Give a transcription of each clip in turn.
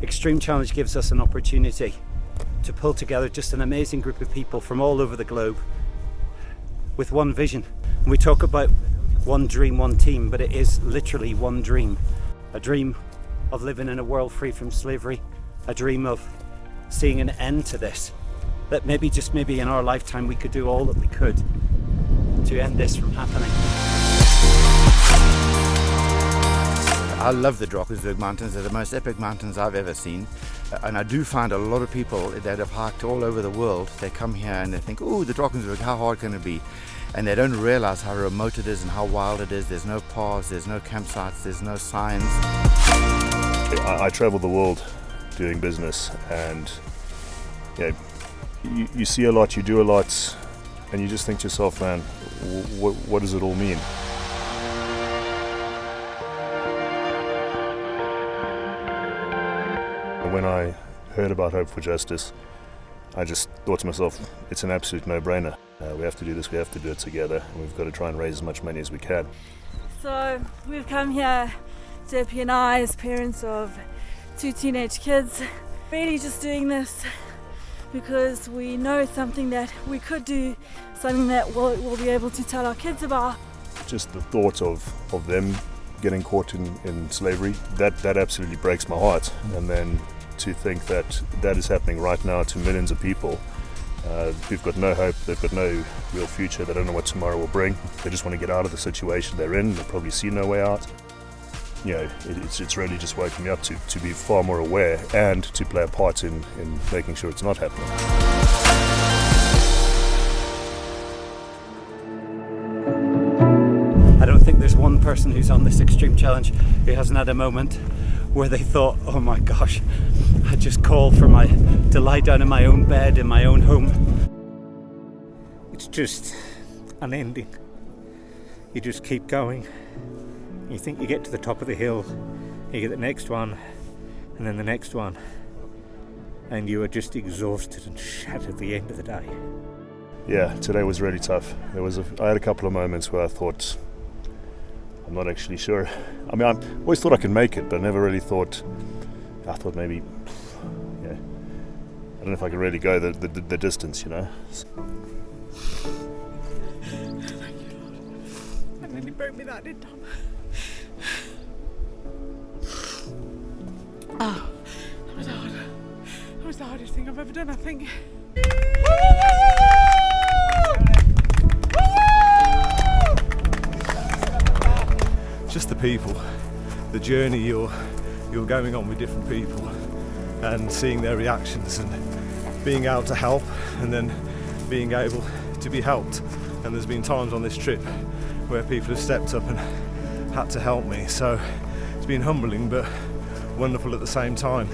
Extreme Challenge gives us an opportunity to pull together just an amazing group of people from all over the globe with one vision. And we talk about one dream, one team, but it is literally one dream. A dream of living in a world free from slavery, a dream of seeing an end to this, that maybe, just maybe in our lifetime, we could do all that we could to end this from happening. I love the Drakensberg mountains. They're the most epic mountains I've ever seen. And I do find a lot of people that have hiked all over the world, they come here and they think, oh, the Drakensberg, how hard can it be? And they don't realize how remote it is and how wild it is. There's no paths, there's no campsites, there's no signs. I travel the world doing business, and you see a lot, you do a lot, and you just think to yourself, man, what does it all mean? When I heard about Hope for Justice, I just thought to myself, it's an absolute no-brainer. We have to do this, we have to do it together, and we've got to try and raise as much money as we can. So we've come here, JP and I, as parents of 2 teenage kids, really just doing this because we know it's something that we could do, something that we'll be able to tell our kids about. Just the thought of them getting caught in slavery, that absolutely breaks my heart. And then to think that is happening right now to millions of people who've got no hope, they've got no real future, they don't know what tomorrow will bring, they just want to get out of the situation they're in, they probably see no way out. It's really just woken me up to be far more aware and to play a part in making sure it's not happening. I don't think there's one person who's on this Extreme Challenge who hasn't had a moment where they thought, oh my gosh, I just called to lie down in my own bed, in my own home. It's just unending. You just keep going. You think you get to the top of the hill, you get the next one, and then the next one, and you are just exhausted and shattered at the end of the day. Yeah, today was really tough. I had a couple of moments where I thought, I'm not actually sure. I mean, I always thought I could make it, but I never really thought, I thought maybe, I don't know if I could really go the distance, you know. Thank you, Lord. And then he broke me that, didn't Tom? Oh, that was hard. That was the hardest thing I've ever done, I think. Just the people, the journey you're going on with different people, and seeing their reactions and being able to help, and then being able to be helped. And there's been times on this trip where people have stepped up and had to help me, so it's been humbling but wonderful at the same time.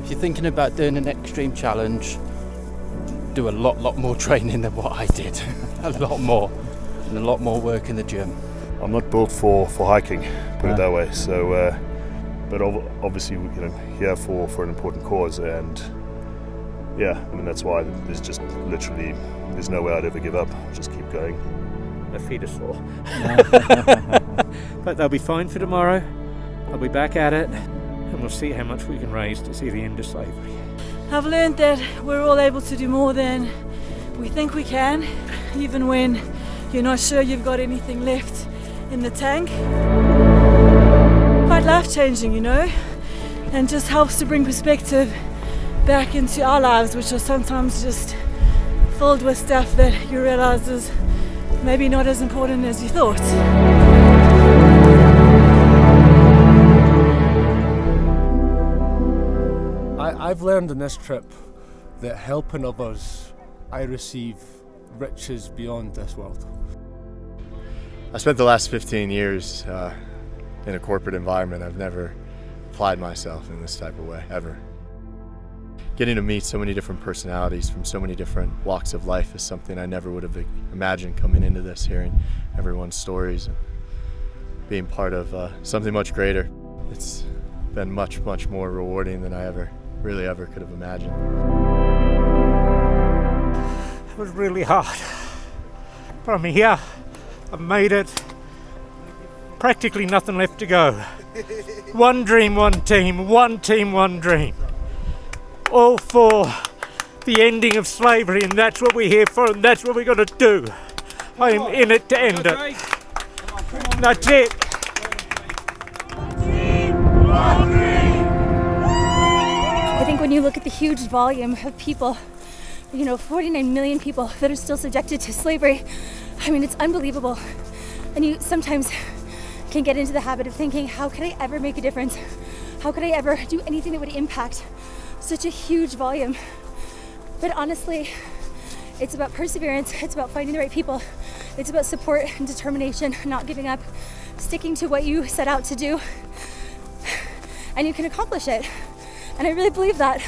If you're thinking about doing an Extreme Challenge, do a lot more training than what I did. A lot more, and a lot more work in the gym. I'm not built for hiking, put it that way. So, but obviously we're here for an important cause, and that's why there's just literally there's no way I'd ever give up. Just keep going. My feet are sore, but they'll be fine for tomorrow. I'll be back at it, and we'll see how much we can raise to see the end of slavery. I've learned that we're all able to do more than we think we can, even when you're not sure you've got anything left in the tank. Quite life-changing, you know, and just helps to bring perspective back into our lives, which are sometimes just filled with stuff that you realize is maybe not as important as you thought. I've learned on this trip that helping others, I receive riches beyond this world. I spent the last 15 years in a corporate environment. I've never applied myself in this type of way, ever. Getting to meet so many different personalities from so many different walks of life is something I never would have imagined coming into this, hearing everyone's stories and being part of something much greater. It's been much more rewarding than I ever could have imagined. It was really hard, but I'm here. I've made it. Practically nothing left to go. One dream, one team, one team, one dream. All for the ending of slavery, and that's what we're here for, and that's what we're going to do. I am in it to end it. That's it. I think when you look at the huge volume of people, 49 million people that are still subjected to slavery, I mean, it's unbelievable. And you sometimes can get into the habit of thinking, how could I ever make a difference? How could I ever do anything that would impact such a huge volume? But honestly, it's about perseverance, it's about finding the right people, it's about support and determination, not giving up, sticking to what you set out to do, and you can accomplish it. And I really believe that.